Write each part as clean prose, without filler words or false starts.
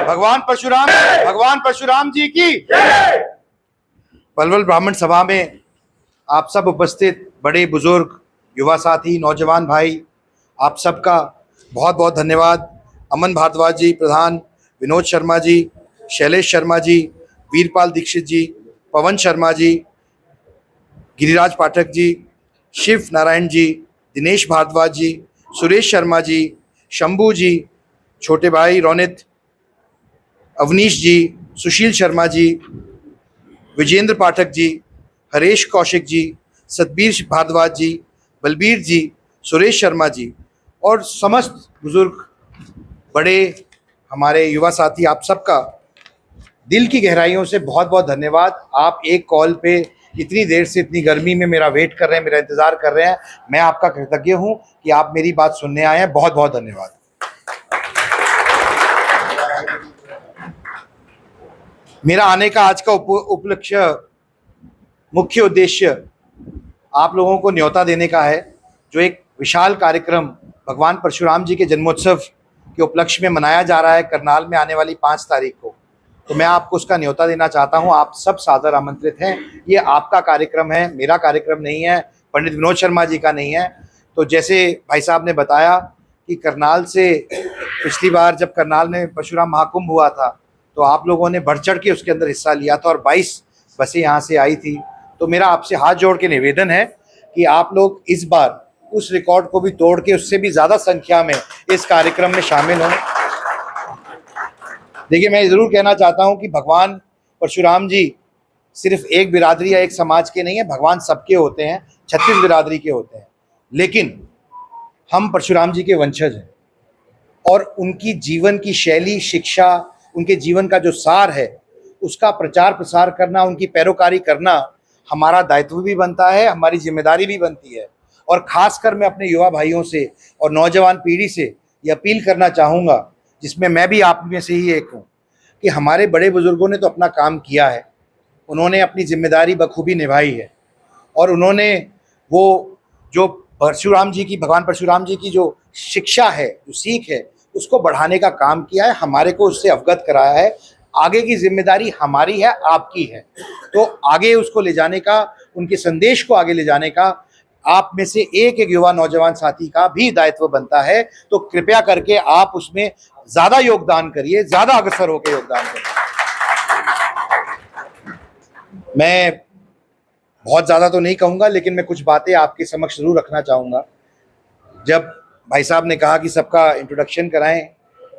भगवान परशुराम जी की। पलवल ब्राह्मण सभा में आप सब उपस्थित बड़े बुजुर्ग, युवा साथी, नौजवान भाई, आप सबका बहुत बहुत धन्यवाद। अमन भारद्वाज जी प्रधान, विनोद शर्मा जी, शैलेश शर्मा जी, वीरपाल दीक्षित जी, पवन शर्मा जी, गिरिराज पाठक जी, शिव नारायण जी, दिनेश भारद्वाज जी, सुरेश शर्मा जी, शंभू जी, छोटे भाई रोनित, अवनीश जी, सुशील शर्मा जी, विजेंद्र पाठक जी, हरेश कौशिक जी, सतबीर भारद्वाज जी, बलबीर जी, सुरेश शर्मा जी और समस्त बुजुर्ग, बड़े, हमारे युवा साथी, आप सबका दिल की गहराइयों से बहुत बहुत धन्यवाद। आप एक कॉल पे इतनी देर से, इतनी गर्मी में मेरा वेट कर रहे हैं, मेरा इंतज़ार कर रहे हैं। मैं आपका कृतज्ञ हूँ कि आप मेरी बात सुनने आए हैं। बहुत बहुत धन्यवाद। मेरा आने का आज का उपलक्ष्य, मुख्य उद्देश्य आप लोगों को न्योता देने का है, जो एक विशाल कार्यक्रम भगवान परशुराम जी के जन्मोत्सव के उपलक्ष्य में मनाया जा रहा है करनाल में आने वाली 5 तारीख को। तो मैं आपको उसका न्योता देना चाहता हूं। आप सब सादर आमंत्रित हैं। ये आपका कार्यक्रम है, मेरा कार्यक्रम नहीं है, पंडित विनोद शर्मा जी का नहीं है। तो जैसे भाई साहब ने बताया कि करनाल से पिछली बार जब करनाल में परशुराम महाकुंभ हुआ था तो आप लोगों ने बढ़ चढ़ के उसके अंदर हिस्सा लिया था और 22 बसें यहाँ से आई थी। तो मेरा आपसे हाथ जोड़ के निवेदन है कि आप लोग इस बार उस रिकॉर्ड को भी तोड़ के उससे भी ज़्यादा संख्या में इस कार्यक्रम में शामिल हों। देखिए, मैं ज़रूर कहना चाहता हूं कि भगवान परशुराम जी सिर्फ एक बिरादरी या एक समाज के नहीं है, भगवान सबके होते हैं, 36 बिरादरी के होते हैं। लेकिन हम परशुराम जी के वंशज हैं और उनकी जीवन की शैली, शिक्षा, उनके जीवन का जो सार है उसका प्रचार प्रसार करना, उनकी पैरोकारी करना हमारा दायित्व भी बनता है, हमारी जिम्मेदारी भी बनती है। और ख़ासकर मैं अपने युवा भाइयों से और नौजवान पीढ़ी से ये अपील करना चाहूँगा, जिसमें मैं भी आप में से ही एक हूँ, कि हमारे बड़े बुजुर्गों ने तो अपना काम किया है, उन्होंने अपनी जिम्मेदारी बखूबी निभाई है और उन्होंने वो जो परशुराम जी की, भगवान परशुराम जी की जो शिक्षा है, जो सीख है, उसको बढ़ाने का काम किया है, हमारे को उससे अवगत कराया है। आगे की जिम्मेदारी हमारी है, आपकी है। तो आगे उसको ले जाने का, उनके संदेश को आगे ले जाने का आप में से एक एक युवा नौजवान साथी का भी दायित्व बनता है। तो कृपया करके आप उसमें ज़्यादा योगदान करिए, ज़्यादा अग्रसर होकर योगदान करिए। मैं बहुत ज़्यादा तो नहीं कहूँगा, लेकिन मैं कुछ बातें आपके समक्ष ज़रूर रखना चाहूँगा। जब भाई साहब ने कहा कि सबका इंट्रोडक्शन कराएं,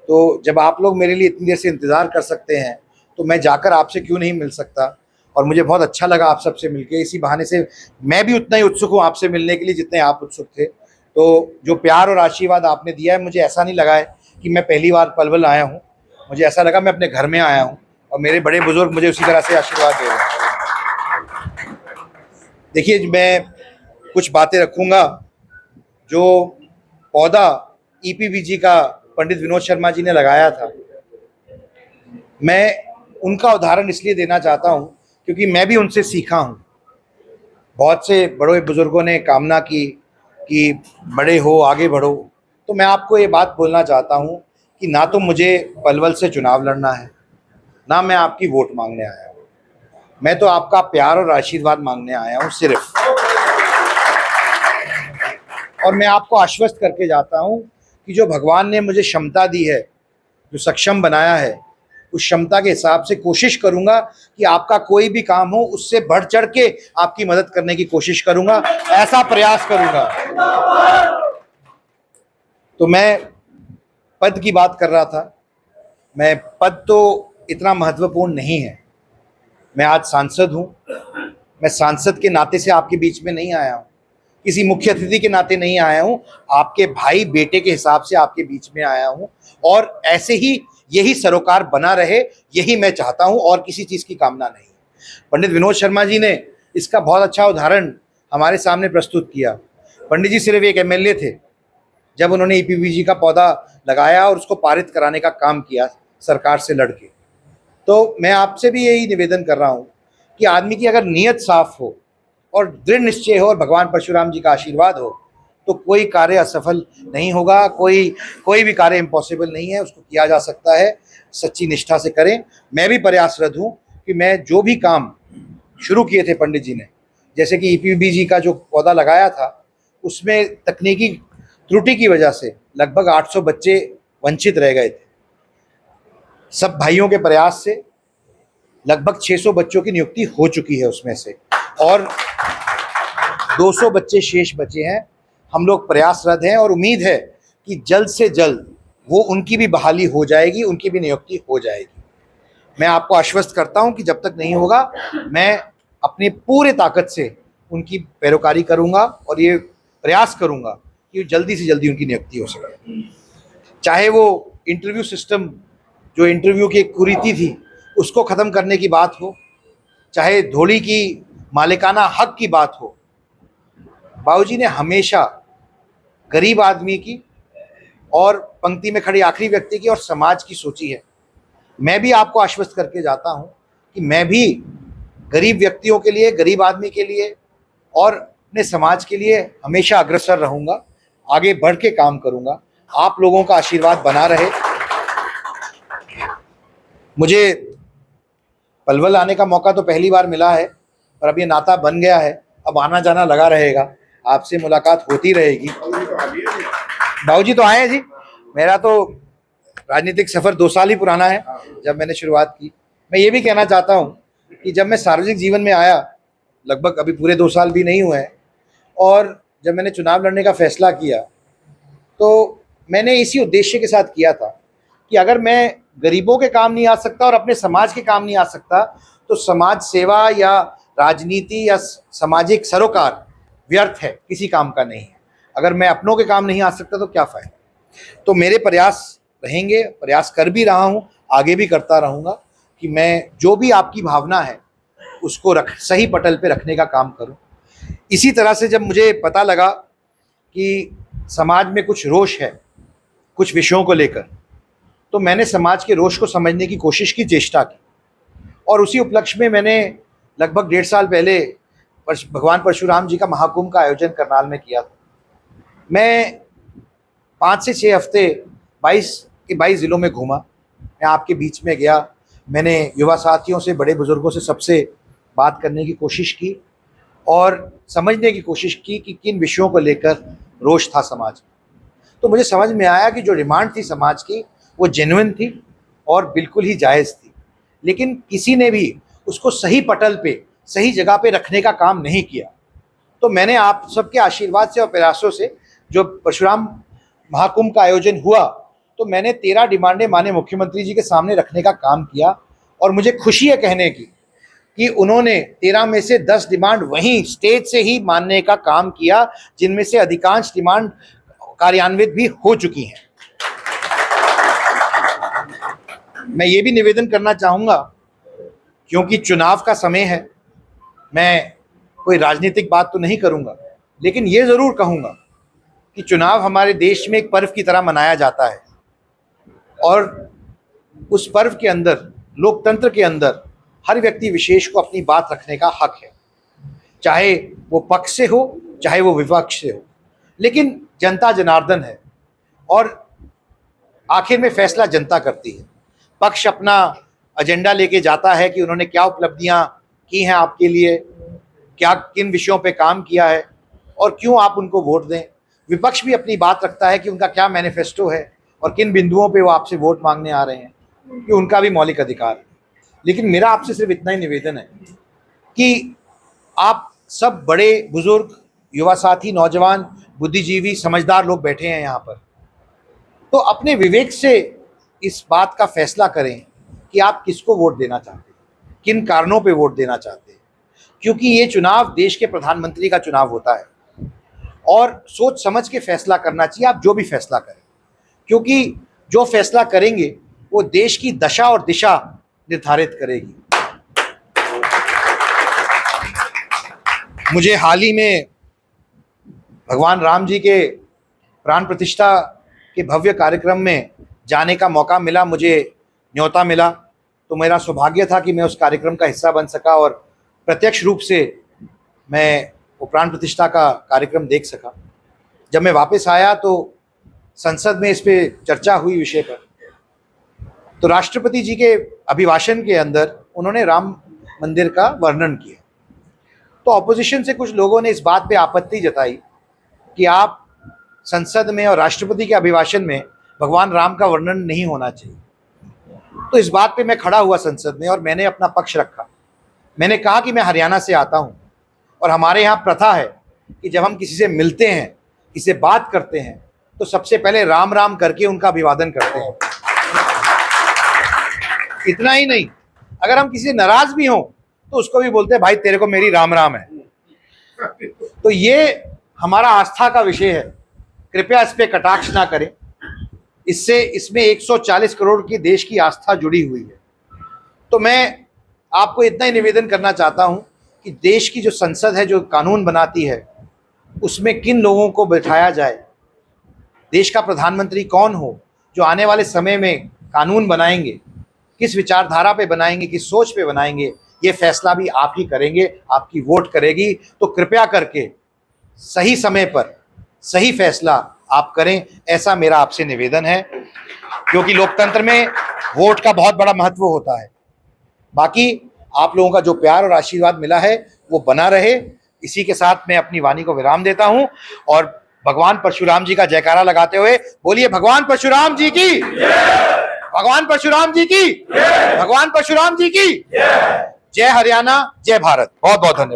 तो जब आप लोग मेरे लिए इतनी देर से इंतज़ार कर सकते हैं तो मैं जाकर आपसे क्यों नहीं मिल सकता। और मुझे बहुत अच्छा लगा आप सबसे मिलके। इसी बहाने से मैं भी उतना ही उत्सुक हूँ आपसे मिलने के लिए जितने आप उत्सुक थे। तो जो प्यार और आशीर्वाद आपने दिया है, मुझे ऐसा नहीं लगा है कि मैं पहली बार पलवल आया हूँ, मुझे ऐसा लगा मैं अपने घर में आया हूँ और मेरे बड़े बुजुर्ग मुझे उसी तरह से आशीर्वाद दे रहे हैं। देखिए, मैं कुछ बातें रखूँगा। जो पौधा ईपीवीजी का पंडित विनोद शर्मा जी ने लगाया था, मैं उनका उदाहरण इसलिए देना चाहता हूँ क्योंकि मैं भी उनसे सीखा हूँ। बहुत से बड़े बुजुर्गों ने कामना की कि बड़े हो, आगे बढ़ो। तो मैं आपको ये बात बोलना चाहता हूँ कि ना तो मुझे पलवल से चुनाव लड़ना है, ना मैं आपकी वोट मांगने आया हूँ। मैं तो आपका प्यार और आशीर्वाद मांगने आया हूँ सिर्फ। और मैं आपको आश्वस्त करके जाता हूँ कि जो भगवान ने मुझे क्षमता दी है, जो सक्षम बनाया है, उस क्षमता के हिसाब से कोशिश करूंगा कि आपका कोई भी काम हो उससे बढ़ चढ़ के आपकी मदद करने की कोशिश करूंगा, ऐसा प्रयास करूंगा। तो मैं पद की बात कर रहा था। मैं पद तो इतना महत्वपूर्ण नहीं है। मैं आज सांसद हूं। मैं सांसद के नाते से आपके बीच में नहीं आया हूं, किसी मुख्य अतिथि के नाते नहीं आया हूं, आपके भाई बेटे के हिसाब से आपके बीच में आया हूं। और ऐसे ही यही सरोकार बना रहे, यही मैं चाहता हूं और किसी चीज़ की कामना नहीं। पंडित विनोद शर्मा जी ने इसका बहुत अच्छा उदाहरण हमारे सामने प्रस्तुत किया। पंडित जी सिर्फ एक एमएलए थे जब उन्होंने ईपीवीजी का पौधा लगाया और उसको पारित कराने का काम किया सरकार से लड़के। तो मैं आपसे भी यही निवेदन कर रहा हूँ कि आदमी की अगर नीयत साफ हो और दृढ़ निश्चय हो और भगवान परशुराम जी का आशीर्वाद हो तो कोई कार्य असफल नहीं होगा, कोई भी कार्य इम्पॉसिबल नहीं है, उसको किया जा सकता है। सच्ची निष्ठा से करें। मैं भी प्रयासरत हूँ कि मैं जो भी काम शुरू किए थे पंडित जी ने, जैसे कि ईपीबीजी का जो पौधा लगाया था, उसमें तकनीकी त्रुटि की वजह से लगभग 800 बच्चे वंचित रह गए थे। सब भाइयों के प्रयास से लगभग 600 बच्चों की नियुक्ति हो चुकी है उसमें से, और 200 बच्चे शेष बचे हैं। हम लोग प्रयासरत हैं और उम्मीद है कि जल्द से जल्द वो उनकी भी बहाली हो जाएगी, उनकी भी नियुक्ति हो जाएगी। मैं आपको आश्वस्त करता हूं कि जब तक नहीं होगा, मैं अपनी पूरे ताकत से उनकी पैरोकारी करूंगा और ये प्रयास करूंगा कि जल्दी से जल्दी उनकी नियुक्ति हो सके। चाहे वो इंटरव्यू सिस्टम, जो इंटरव्यू की एक कुरीति थी, उसको ख़त्म करने की बात हो, चाहे धोली की मालिकाना हक की बात हो, बाबूजी ने हमेशा गरीब आदमी की और पंक्ति में खड़े आखिरी व्यक्ति की और समाज की सोची है। मैं भी आपको आश्वस्त करके जाता हूं कि मैं भी गरीब व्यक्तियों के लिए, गरीब आदमी के लिए और अपने समाज के लिए हमेशा अग्रसर रहूंगा, आगे बढ़ के काम करूंगा। आप लोगों का आशीर्वाद बना रहे। मुझे पलवल आने का मौका तो पहली बार मिला है, पर अब ये नाता बन गया है, अब आना जाना लगा रहेगा, आपसे मुलाकात होती रहेगी। बाबूजी तो आए हैं जी। मेरा तो राजनीतिक सफ़र 2 साल ही पुराना है जब मैंने शुरुआत की। मैं ये भी कहना चाहता हूँ कि जब मैं सार्वजनिक जीवन में आया, लगभग अभी पूरे 2 साल भी नहीं हुए हैं, और जब मैंने चुनाव लड़ने का फैसला किया तो मैंने इसी उद्देश्य के साथ किया था कि अगर मैं गरीबों के काम नहीं आ सकता और अपने समाज के काम नहीं आ सकता, तो समाज सेवा या राजनीति या सामाजिक सरोकार व्यर्थ है, किसी काम का नहीं है। अगर मैं अपनों के काम नहीं आ सकता तो क्या फ़ायदा। तो मेरे प्रयास रहेंगे, प्रयास कर भी रहा हूँ, आगे भी करता रहूँगा कि मैं जो भी आपकी भावना है उसको सही पटल पे रखने का काम करूँ। इसी तरह से जब मुझे पता लगा कि समाज में कुछ रोष है कुछ विषयों को लेकर, तो मैंने समाज के रोष को समझने की कोशिश की, चेष्टा की, और उसी उपलक्ष्य में मैंने लगभग 1.5 साल पहले भगवान परशुराम जी का महाकुंभ का आयोजन करनाल में किया था। मैं 5 से 6 हफ्ते 22 ज़िलों में घूमा, मैं आपके बीच में गया, मैंने युवा साथियों से, बड़े बुजुर्गों से, सबसे बात करने की कोशिश की और समझने की कोशिश की कि किन विषयों को लेकर रोष था समाज में। तो मुझे समझ में आया कि जो डिमांड थी समाज की वो जेन्युइन थी और बिल्कुल ही जायज़ थी, लेकिन किसी ने भी उसको सही पटल पे, सही जगह पे रखने का काम नहीं किया। तो मैंने आप सबके आशीर्वाद से और प्रयासों से जो परशुराम महाकुंभ का आयोजन हुआ, तो मैंने 13 डिमांडें माननीय मुख्यमंत्री जी के सामने रखने का काम किया, और मुझे खुशी है कहने की कि उन्होंने 13 में से 10 डिमांड वहीं स्टेज से ही मानने का काम किया, जिनमें से अधिकांश डिमांड कार्यान्वित भी हो चुकी हैं। मैं ये भी निवेदन करना चाहूँगा, क्योंकि चुनाव का समय है, मैं कोई राजनीतिक बात तो नहीं करूँगा, लेकिन ये ज़रूर कहूँगा कि चुनाव हमारे देश में एक पर्व की तरह मनाया जाता है, और उस पर्व के अंदर, लोकतंत्र के अंदर, हर व्यक्ति विशेष को अपनी बात रखने का हक है, चाहे वो पक्ष से हो, चाहे वो विपक्ष से हो। लेकिन जनता जनार्दन है और आखिर में फैसला जनता करती है। पक्ष अपना एजेंडा लेके जाता है कि उन्होंने क्या उपलब्धियां की हैं आपके लिए, क्या किन विषयों पे काम किया है और क्यों आप उनको वोट दें। विपक्ष भी अपनी बात रखता है कि उनका क्या मैनिफेस्टो है और किन बिंदुओं पे वो आपसे वोट मांगने आ रहे हैं, कि उनका भी मौलिक अधिकार है। लेकिन मेरा आपसे सिर्फ इतना ही निवेदन है कि आप सब बड़े बुजुर्ग, युवा साथी, नौजवान, बुद्धिजीवी, समझदार लोग बैठे हैं यहाँ पर, तो अपने विवेक से इस बात का फैसला करें कि आप किसको वोट देना चाहते हैं, किन कारणों पे वोट देना चाहते हैं, क्योंकि ये चुनाव देश के प्रधानमंत्री का चुनाव होता है और सोच समझ के फैसला करना चाहिए, आप जो भी फैसला करें, क्योंकि जो फैसला करेंगे वो देश की दशा और दिशा निर्धारित करेगी। मुझे हाल ही में भगवान राम जी के प्राण प्रतिष्ठा के भव्य कार्यक्रम में जाने का मौका मिला, मुझे न्योता मिला, तो मेरा सौभाग्य था कि मैं उस कार्यक्रम का हिस्सा बन सका और प्रत्यक्ष रूप से मैं वो प्राण प्रतिष्ठा का कार्यक्रम देख सका। जब मैं वापस आया तो संसद में इस पे चर्चा हुई विषय पर, तो राष्ट्रपति जी के अभिभाषण के अंदर उन्होंने राम मंदिर का वर्णन किया। तो ऑपोजिशन से कुछ लोगों ने इस बात पे आपत्ति जताई कि आप संसद में और राष्ट्रपति के अभिभाषण में भगवान राम का वर्णन नहीं होना चाहिए। तो इस बात पे मैं खड़ा हुआ संसद में और मैंने अपना पक्ष रखा। मैंने कहा कि मैं हरियाणा से आता हूँ और हमारे यहाँ प्रथा है कि जब हम किसी से मिलते हैं, किसी से बात करते हैं, तो सबसे पहले राम राम करके उनका अभिवादन करते हैं। इतना ही नहीं, अगर हम किसी से नाराज भी हों तो उसको भी बोलते हैं भाई तेरे को मेरी राम राम है। तो ये हमारा आस्था का विषय है, कृपया इस पे कटाक्ष ना करें। इसमें 140 करोड़ की देश की आस्था जुड़ी हुई है। तो मैं आपको इतना ही निवेदन करना चाहता हूं कि देश की जो संसद है, जो कानून बनाती है, उसमें किन लोगों को बैठाया जाए, देश का प्रधानमंत्री कौन हो जो आने वाले समय में कानून बनाएंगे, किस विचारधारा पे बनाएंगे, किस सोच पे बनाएंगे, ये फैसला भी आप ही करेंगे, आपकी वोट करेगी। तो कृपया करके सही समय पर सही फैसला आप करें, ऐसा मेरा आपसे निवेदन है, क्योंकि लोकतंत्र में वोट का बहुत बड़ा महत्व होता है। बाकी आप लोगों का जो प्यार और आशीर्वाद मिला है वो बना रहे। इसी के साथ मैं अपनी वाणी को विराम देता हूं और भगवान परशुराम जी का जयकारा लगाते हुए बोलिए भगवान परशुराम जी की, भगवान परशुराम जी की, भगवान परशुराम जी की जय। हरियाणा, जय भारत। बहुत बहुत धन्यवाद।